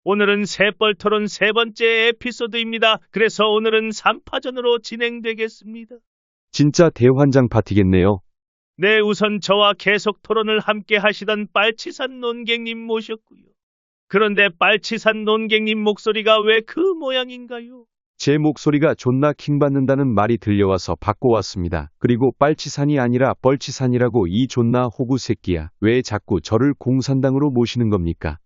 오늘은 셋벌 토론 세 번째 에피소드입니다. 그래서 오늘은 3파전으로 진행되겠습니다. 진짜 대환장 파티겠네요. 네, 우선 저와 계속 토론을 함께 하시던 빨치산 논객님 모셨고요. 그런데 빨치산 논객님 목소리가 왜 그 모양인가요? 제 목소리가 존나 킹받는다는 말이 들려와서 바꿔왔습니다. 그리고 빨치산이 아니라 뻘치산이라고 이 존나 호구 새끼야. 왜 자꾸 저를 공산당으로 모시는 겁니까?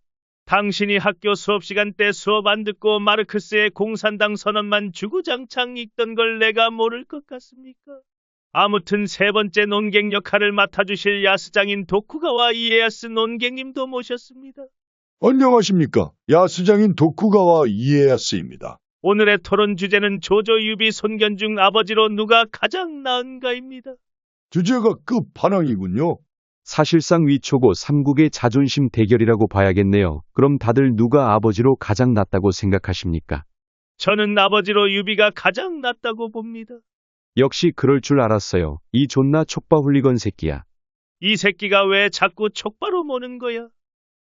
당신이 학교 수업 시간 때 수업 안 듣고 마르크스의 공산당 선언만 주구장창 읽던 걸 내가 모를 것 같습니까? 아무튼 세 번째 논객 역할을 맡아주실 야스장인 도쿠가와 이에야스 논객님도 모셨습니다. 안녕하십니까. 야스장인 도쿠가와 이에야스입니다. 오늘의 토론 주제는 조조 유비 손견 중 아버지로 누가 가장 나은가입니다. 주제가 끝판왕이군요. 사실상 위초고 삼국의 자존심 대결이라고 봐야겠네요. 그럼 다들 누가 아버지로 가장 낫다고 생각하십니까? 저는 아버지로 유비가 가장 낫다고 봅니다. 역시 그럴 줄 알았어요. 이 존나 촉바 훌리건 새끼야. 이 새끼가 왜 자꾸 촉바로 모는 거야?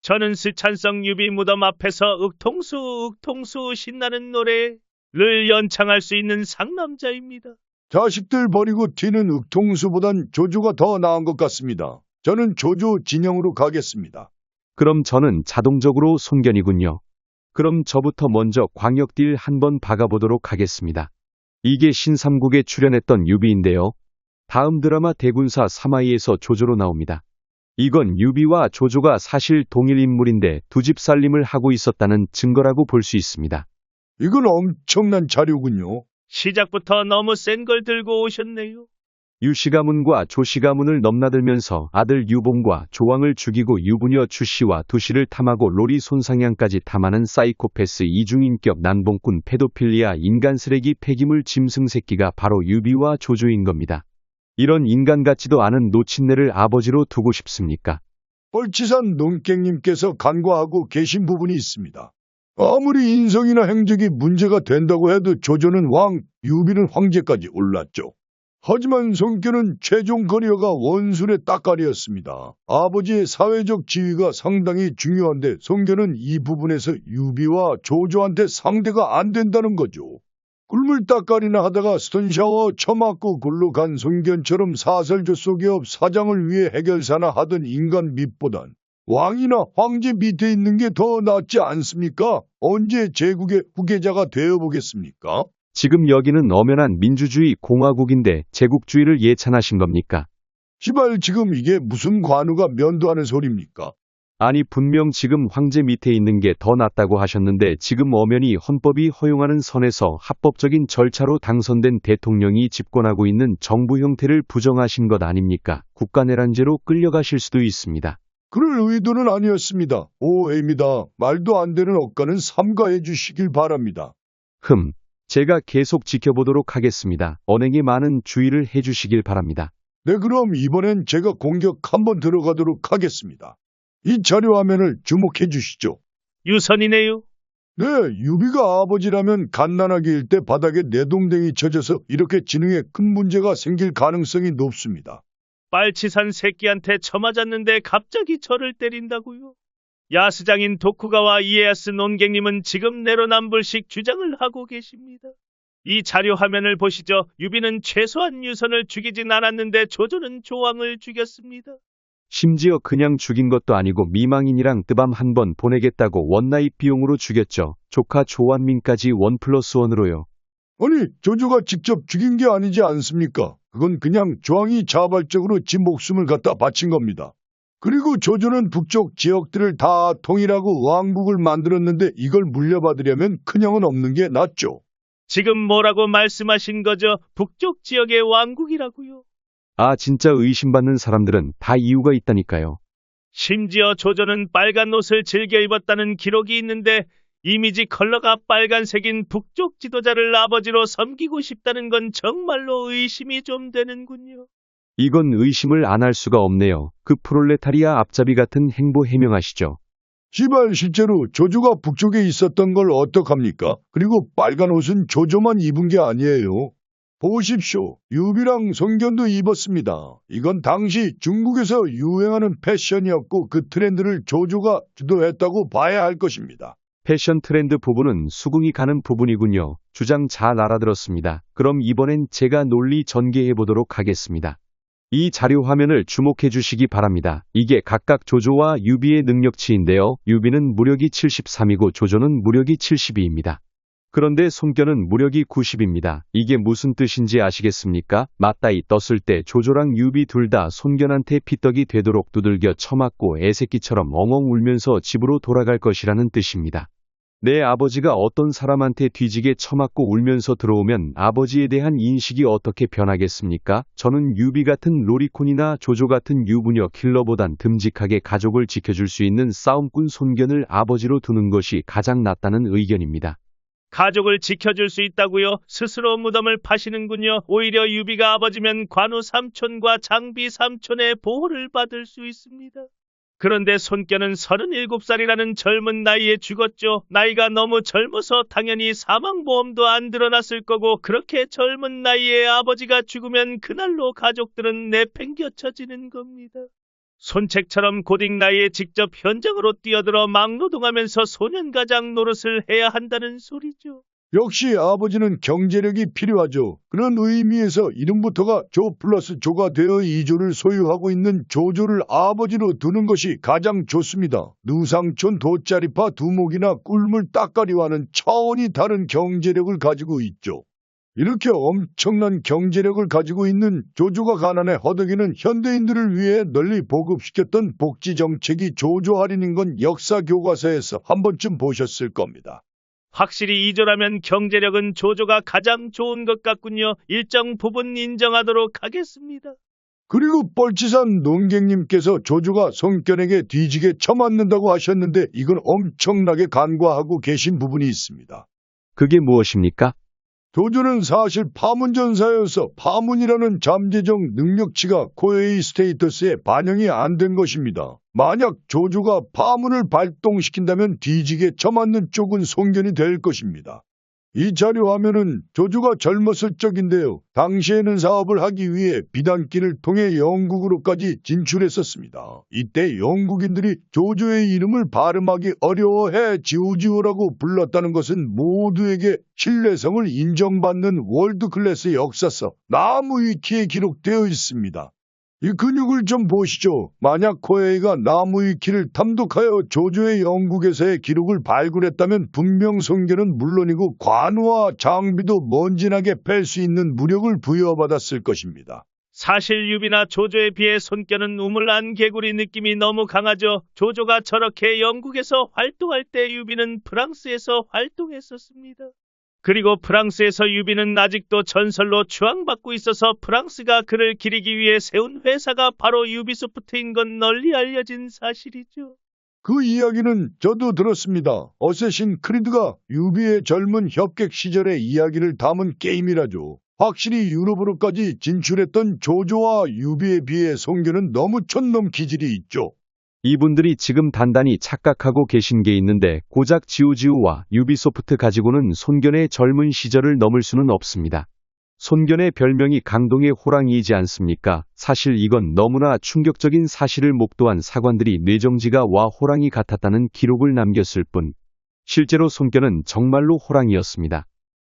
저는 스찬성 유비 무덤 앞에서 윽통수 신나는 노래를 연창할 수 있는 상남자입니다. 자식들 버리고 튀는 윽통수보단 조조가 더 나은 것 같습니다. 저는 조조 진영으로 가겠습니다. 그럼 저는 자동적으로 손견이군요. 그럼 저부터 먼저 광역딜 한번 박아보도록 하겠습니다. 이게 신삼국에 출연했던 유비인데요. 다음 드라마 대군사 3화에서 조조로 나옵니다. 이건 유비와 조조가 사실 동일 인물인데 두 집 살림을 하고 있었다는 증거라고 볼 수 있습니다. 이건 엄청난 자료군요. 시작부터 너무 센 걸 들고 오셨네요. 유시가문과 조시가문을 넘나들면서 아들 유봉과 조왕을 죽이고 유부녀 주씨와 두씨를 탐하고 로리 손상향까지 탐하는 사이코패스 이중인격 난봉꾼 페도필리아 인간 쓰레기 폐기물 짐승 새끼가 바로 유비와 조조인 겁니다. 이런 인간 같지도 않은 노친네를 아버지로 두고 싶습니까? 뻘치산 논객님께서 간과하고 계신 부분이 있습니다. 아무리 인성이나 행적이 문제가 된다고 해도 조조는 왕, 유비는 황제까지 올랐죠. 하지만 손견은 최종 커리어가 원술의 따까리였습니다. 아버지의 사회적 지위가 상당히 중요한데 손견은 이 부분에서 유비와 조조한테 상대가 안 된다는 거죠. 꿀물 따까리나 하다가 스톤샤워 처맞고 굴러 간 손견처럼 사설조 소기업 사장을 위해 해결사나 하던 인간 밑보단 왕이나 황제 밑에 있는 게 더 낫지 않습니까? 언제 제국의 후계자가 되어보겠습니까? 지금 여기는 엄연한 민주주의 공화국인데 제국주의를 예찬하신 겁니까? 시발 지금 이게 무슨 관우가 면도하는 소리입니까? 아니 분명 지금 황제 밑에 있는 게 더 낫다고 하셨는데 지금 엄연히 헌법이 허용하는 선에서 합법적인 절차로 당선된 대통령이 집권하고 있는 정부 형태를 부정하신 것 아닙니까? 국가내란죄로 끌려가실 수도 있습니다. 그럴 의도는 아니었습니다. 오해입니다. 말도 안 되는 억가는 삼가해 주시길 바랍니다. 제가 계속 지켜보도록 하겠습니다. 언행에 많은 주의를 해주시길 바랍니다. 네, 그럼 이번엔 제가 공격 한번 들어가도록 하겠습니다. 이 자료 화면을 주목해 주시죠. 유선이네요. 네, 유비가 아버지라면 갓난아기 일 때 바닥에 내동댕이 쳐져서 이렇게 지능에 큰 문제가 생길 가능성이 높습니다. 빨치산 새끼한테 처맞았는데 갑자기 저를 때린다고요? 야스장인 도쿠가와 이에야스 논객님은 지금 내로남불식 주장을 하고 계십니다. 이 자료 화면을 보시죠. 유비는 최소한 유선을 죽이진 않았는데 조조는 조왕을 죽였습니다. 심지어 그냥 죽인 것도 아니고 미망인이랑 뜨밤 한 번 보내겠다고 원나잇 비용으로 죽였죠. 조카 조완민까지 1+1으로요. 아니, 조조가 직접 죽인 게 아니지 않습니까? 그건 그냥 조왕이 자발적으로 지 목숨을 갖다 바친 겁니다. 그리고 조조는 북쪽 지역들을 다 통일하고 왕국을 만들었는데 이걸 물려받으려면 큰형은 없는 게 낫죠. 지금 뭐라고 말씀하신 거죠? 북쪽 지역의 왕국이라고요? 아 진짜 의심받는 사람들은 다 이유가 있다니까요. 심지어 조조는 빨간 옷을 즐겨 입었다는 기록이 있는데 이미지 컬러가 빨간색인 북쪽 지도자를 아버지로 섬기고 싶다는 건 정말로 의심이 좀 되는군요. 이건 의심을 안 할 수가 없네요. 그 프롤레타리아 앞잡이 같은 행보 해명하시죠. 시발 실제로 조조가 북쪽에 있었던 걸 어떡합니까? 그리고 빨간 옷은 조조만 입은 게 아니에요. 보십시오. 유비랑 손견도 입었습니다. 이건 당시 중국에서 유행하는 패션이었고 그 트렌드를 조조가 주도했다고 봐야 할 것입니다. 패션 트렌드 부분은 수긍이 가는 부분이군요. 주장 잘 알아들었습니다. 그럼 이번엔 제가 논리 전개해 보도록 하겠습니다. 이 자료 화면을 주목해 주시기 바랍니다. 이게 각각 조조와 유비의 능력치인데요. 유비는 무력이 73이고 조조는 무력이 72입니다. 그런데 손견은 무력이 90입니다. 이게 무슨 뜻인지 아시겠습니까? 맞다이 떴을 때 조조랑 유비 둘 다 손견한테 피떡이 되도록 두들겨 쳐맞고 애새끼처럼 엉엉 울면서 집으로 돌아갈 것이라는 뜻입니다. 내 아버지가 어떤 사람한테 뒤지게 쳐맞고 울면서 들어오면 아버지에 대한 인식이 어떻게 변하겠습니까? 저는 유비 같은 로리콘이나 조조 같은 유부녀 킬러보단 듬직하게 가족을 지켜줄 수 있는 싸움꾼 손견을 아버지로 두는 것이 가장 낫다는 의견입니다. 가족을 지켜줄 수 있다고요? 스스로 무덤을 파시는군요. 오히려 유비가 아버지면 관우 삼촌과 장비 삼촌의 보호를 받을 수 있습니다. 그런데 손견은 37살이라는 젊은 나이에 죽었죠. 나이가 너무 젊어서 당연히 사망보험도 안 들어놨을 거고, 그렇게 젊은 나이에 아버지가 죽으면 그날로 가족들은 내팽겨쳐지는 겁니다. 손책처럼 고딩 나이에 직접 현장으로 뛰어들어 막노동하면서 소년가장 노릇을 해야 한다는 소리죠. 역시 아버지는 경제력이 필요하죠. 그런 의미에서 이름부터가 조 플러스 조가 되어 이조를 소유하고 있는 조조를 아버지로 두는 것이 가장 좋습니다. 누상촌 돗자리파 두목이나 꿀물 따까리와는 차원이 다른 경제력을 가지고 있죠. 이렇게 엄청난 경제력을 가지고 있는 조조가 가난에 허덕이는 현대인들을 위해 널리 보급시켰던 복지정책이 조조 할인인 건 역사 교과서에서 한 번쯤 보셨을 겁니다. 확실히 이조라면 경제력은 조조가 가장 좋은 것 같군요. 일정 부분 인정하도록 하겠습니다. 그리고 뻘치산 논객님께서 조조가 손견에게 뒤지게 쳐맞는다고 하셨는데 이건 엄청나게 간과하고 계신 부분이 있습니다. 그게 무엇입니까? 조조는 사실 파문전사여서 파문이라는 잠재적 능력치가 코에이 스테이터스에 반영이 안 된 것입니다. 만약 조조가 파문을 발동시킨다면 뒤지게 쳐맞는 쪽은 손견이 될 것입니다. 이 자료 화면은 조조가 젊었을 적인데요. 당시에는 사업을 하기 위해 비단길을 통해 영국으로까지 진출했었습니다. 이때 영국인들이 조조의 이름을 발음하기 어려워해 지오지오라고 불렀다는 것은 모두에게 신뢰성을 인정받는 월드클래스 역사서 나무위키에 기록되어 있습니다. 이 근육을 좀 보시죠. 만약 코에이가 나무위키를 탐독하여 조조의 영국에서의 기록을 발굴했다면 분명 손견은 물론이고 관우와 장비도 먼지나게 팰 수 있는 무력을 부여받았을 것입니다. 사실 유비나 조조에 비해 손견은 우물안 개구리 느낌이 너무 강하죠. 조조가 저렇게 영국에서 활동할 때 유비는 프랑스에서 활동했었습니다. 그리고 프랑스에서 유비는 아직도 전설로 추앙받고 있어서 프랑스가 그를 기리기 위해 세운 회사가 바로 유비소프트인 건 널리 알려진 사실이죠. 그 이야기는 저도 들었습니다. 어쌔신 크리드가 유비의 젊은 협객 시절의 이야기를 담은 게임이라죠. 확실히 유럽으로까지 진출했던 조조와 유비에 비해 손견은 너무 촌놈 기질이 있죠. 이분들이 지금 단단히 착각하고 계신 게 있는데 고작 지오지오와 유비소프트 가지고는 손견의 젊은 시절을 넘을 수는 없습니다. 손견의 별명이 강동의 호랑이이지 않습니까? 사실 이건 너무나 충격적인 사실을 목도한 사관들이 뇌정지가 와 호랑이 같았다는 기록을 남겼을 뿐 실제로 손견은 정말로 호랑이였습니다.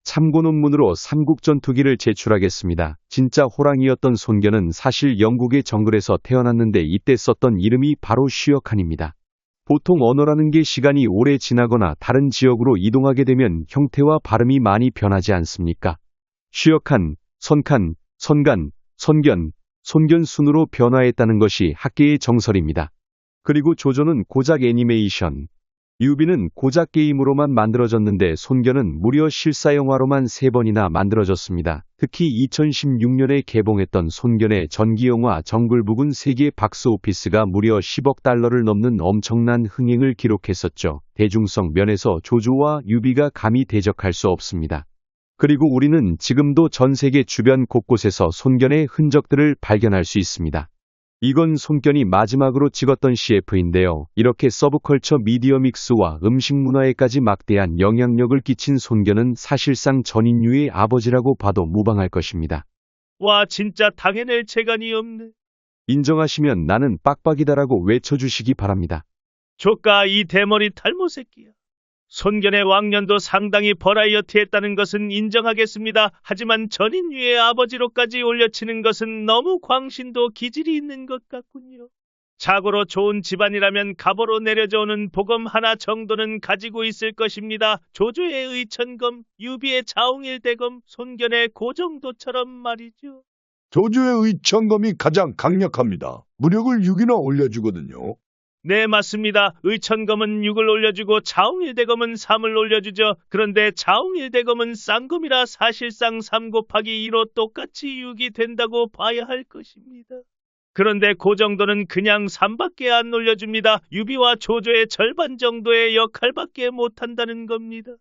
참고 논문으로 삼국전투기를 제출하겠습니다. 진짜 호랑이였던 손견은 사실 영국의 정글에서 태어났는데 이때 썼던 이름이 바로 쉬어칸입니다. 보통 언어라는 게 시간이 오래 지나거나 다른 지역으로 이동하게 되면 형태와 발음이 많이 변하지 않습니까? 쉬어칸, 선칸, 선간, 선견, 손견 순으로 변화했다는 것이 학계의 정설입니다. 그리고 조조는 고작 애니메이션, 유비는 고작 게임으로만 만들어졌는데 손견은 무려 실사영화로만 3번이나 만들어졌습니다. 특히 2016년에 개봉했던 손견의 전기영화 정글북은 세계 박스오피스가 무려 10억 달러를 넘는 엄청난 흥행을 기록했었죠. 대중성 면에서 조조와 유비가 감히 대적할 수 없습니다. 그리고 우리는 지금도 전 세계 주변 곳곳에서 손견의 흔적들을 발견할 수 있습니다. 이건 손견이 마지막으로 찍었던 CF인데요. 이렇게 서브컬처 미디어 믹스와 음식 문화에까지 막대한 영향력을 끼친 손견은 사실상 전 인류의 아버지라고 봐도 무방할 것입니다. 와, 진짜 당해낼 재간이 없네. 인정하시면 나는 빡빡이다라고 외쳐주시기 바랍니다. 조까 이 대머리 탈모 새끼야. 손견의 왕년도 상당히 버라이어티했다는 것은 인정하겠습니다. 하지만 전인 위의 아버지로까지 올려치는 것은 너무 광신도 기질이 있는 것 같군요. 자고로 좋은 집안이라면 갑오로 내려져 오는 복음 하나 정도는 가지고 있을 것입니다. 조조의 의천검, 유비의 자웅일대검, 손견의 고정도처럼 말이죠. 조조의 의천검이 가장 강력합니다. 무력을 6이나 올려주거든요. 네, 맞습니다. 의천검은 6을 올려주고 자웅일대검은 3을 올려주죠. 그런데 자웅일대검은 쌍검이라 사실상 3 곱하기 2로 똑같이 6이 된다고 봐야 할 것입니다. 그런데 그 정도는 그냥 3밖에 안 올려줍니다. 유비와 조조의 절반 정도의 역할밖에 못한다는 겁니다.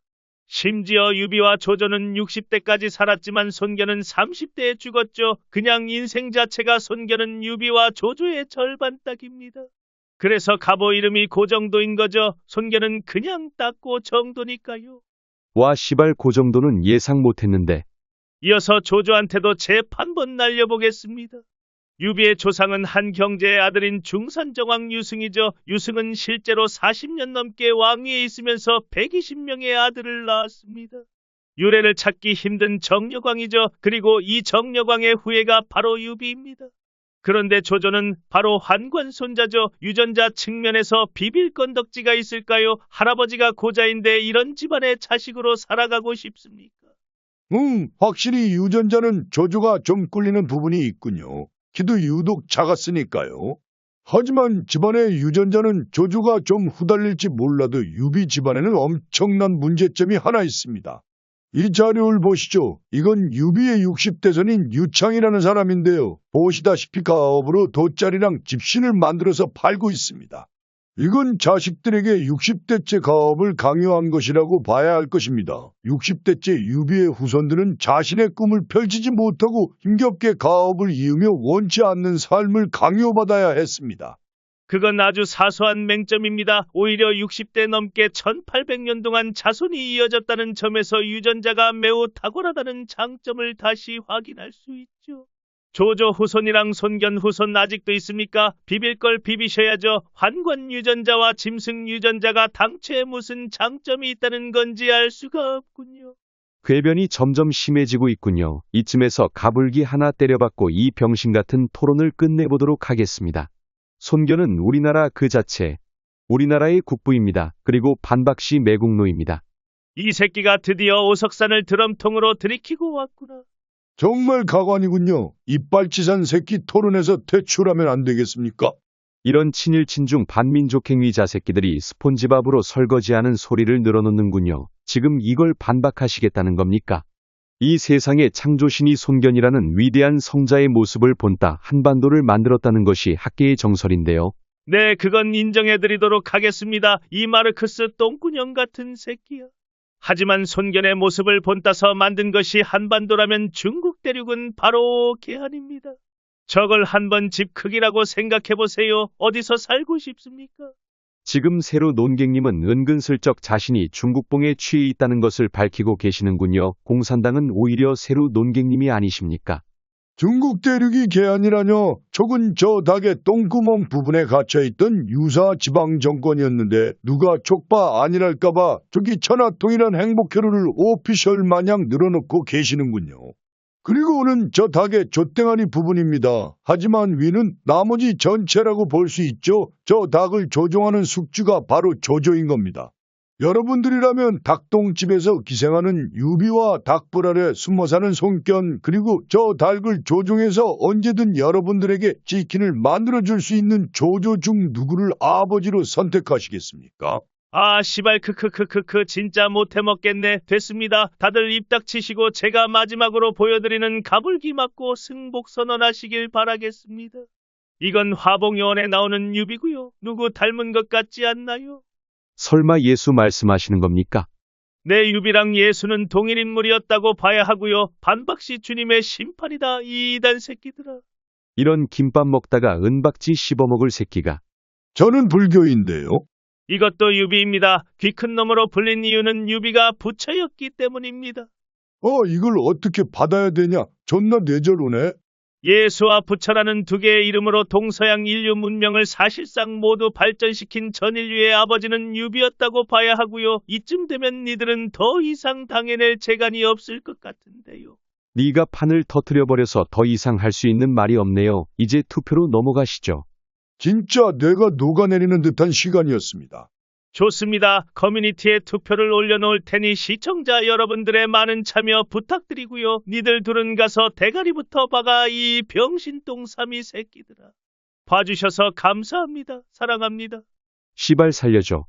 심지어 유비와 조조는 60대까지 살았지만 손견은 30대에 죽었죠. 그냥 인생 자체가 손견은 유비와 조조의 절반 딱입니다. 그래서 갑오 이름이 그 정도인 거죠. 손견은 그냥 딱고 정도니까요. 와 시발 그 정도는 예상 못했는데. 이어서 조조한테도 잽 한번 날려보겠습니다. 유비의 조상은 한 경제의 아들인 중산정왕 유승이죠. 유승은 실제로 40년 넘게 왕위에 있으면서 120명의 아들을 낳았습니다. 유래를 찾기 힘든 정력왕이죠. 그리고 이 정력왕의 후예가 바로 유비입니다. 그런데 조조는 바로 환관 손자죠. 유전자 측면에서 비빌 건덕지가 있을까요? 할아버지가 고자인데 이런 집안의 자식으로 살아가고 싶습니까? 확실히 유전자는 조조가 좀 꿀리는 부분이 있군요. 키도 유독 작았으니까요. 하지만 집안의 유전자는 조조가 좀 후달릴지 몰라도 유비 집안에는 엄청난 문제점이 하나 있습니다. 이 자료를 보시죠. 이건 유비의 60대선인 유창이라는 사람인데요. 보시다시피 가업으로 돗자리랑 집신을 만들어서 팔고 있습니다. 이건 자식들에게 60대째 가업을 강요한 것이라고 봐야 할 것입니다. 60대째 유비의 후손들은 자신의 꿈을 펼치지 못하고 힘겹게 가업을 이으며 원치 않는 삶을 강요받아야 했습니다. 그건 아주 사소한 맹점입니다. 오히려 60대 넘게 1800년 동안 자손이 이어졌다는 점에서 유전자가 매우 탁월하다는 장점을 다시 확인할 수 있죠. 조조 후손이랑 손견 후손 아직도 있습니까? 비빌 걸 비비셔야죠. 환관 유전자와 짐승 유전자가 당최 무슨 장점이 있다는 건지 알 수가 없군요. 궤변이 점점 심해지고 있군요. 이쯤에서 가불기 하나 때려받고 이 병신 같은 토론을 끝내보도록 하겠습니다. 손견은 우리나라 그 자체, 우리나라의 국부입니다. 그리고 반박시 매국노입니다. 이 새끼가 드디어 오석산을 드럼통으로 들이키고 왔구나. 정말 가관이군요. 이빨치산 새끼 토론에서 퇴출하면 안 되겠습니까? 이런 친일 친중 반민족 행위 자새끼들이 스폰지밥으로 설거지하는 소리를 늘어놓는군요. 지금 이걸 반박하시겠다는 겁니까? 이 세상의 창조신이 손견이라는 위대한 성자의 모습을 본따 한반도를 만들었다는 것이 학계의 정설인데요. 네, 그건 인정해드리도록 하겠습니다. 이 마르크스 똥꾸녕 같은 새끼야. 하지만 손견의 모습을 본따서 만든 것이 한반도라면 중국 대륙은 바로 개한입니다. 저걸 한번 집 크기라고 생각해보세요. 어디서 살고 싶습니까? 지금 새로 논객님은 은근슬쩍 자신이 중국봉에 취해 있다는 것을 밝히고 계시는군요. 공산당은 오히려 새로 논객님이 아니십니까? 중국 대륙이 개한이라뇨. 적은 저 닭의 똥구멍 부분에 갇혀있던 유사 지방 정권이었는데 누가 족바 아니랄까봐 저기 천하통일한 행복회로를 오피셜 마냥 늘어놓고 계시는군요. 그리고는 저 닭의 좆땡아리 부분입니다. 하지만 위는 나머지 전체라고 볼 수 있죠. 저 닭을 조종하는 숙주가 바로 조조인 겁니다. 여러분들이라면 닭똥집에서 기생하는 유비와 닭불 아래 숨어 사는 손견, 그리고 저 닭을 조종해서 언제든 여러분들에게 치킨을 만들어줄 수 있는 조조 중 누구를 아버지로 선택하시겠습니까? 아, 시발 크크크크크 진짜 못해 먹겠네. 됐습니다. 다들 입 닥치시고 제가 마지막으로 보여드리는 가불기 맞고 승복 선언하시길 바라겠습니다. 이건 화봉요원에 나오는 유비고요. 누구 닮은 것 같지 않나요? 설마 예수 말씀하시는 겁니까? 내 유비랑 예수는 동일 인물이었다고 봐야 하고요. 반박시 주님의 심판이다, 이 이단 새끼들아. 이런 김밥 먹다가 은박지 씹어먹을 새끼가. 저는 불교인데요. 이것도 유비입니다. 귀 큰 놈으로 불린 이유는 유비가 부처였기 때문입니다. 이걸 어떻게 받아야 되냐? 존나 뇌절 오네. 예수와 부처라는 두 개의 이름으로 동서양 인류 문명을 사실상 모두 발전시킨 전 인류의 아버지는 유비였다고 봐야 하고요. 이쯤 되면 니들은 더 이상 당해낼 재간이 없을 것 같은데요. 네가 판을 터뜨려버려서 더 이상 할 수 있는 말이 없네요. 이제 투표로 넘어가시죠. 진짜 뇌가 녹아내리는 듯한 시간이었습니다. 좋습니다. 커뮤니티에 투표를 올려놓을 테니 시청자 여러분들의 많은 참여 부탁드리고요. 니들 둘은 가서 대가리부터 박아 이 병신똥삼이 새끼들아. 봐주셔서 감사합니다. 사랑합니다. 시발 살려줘.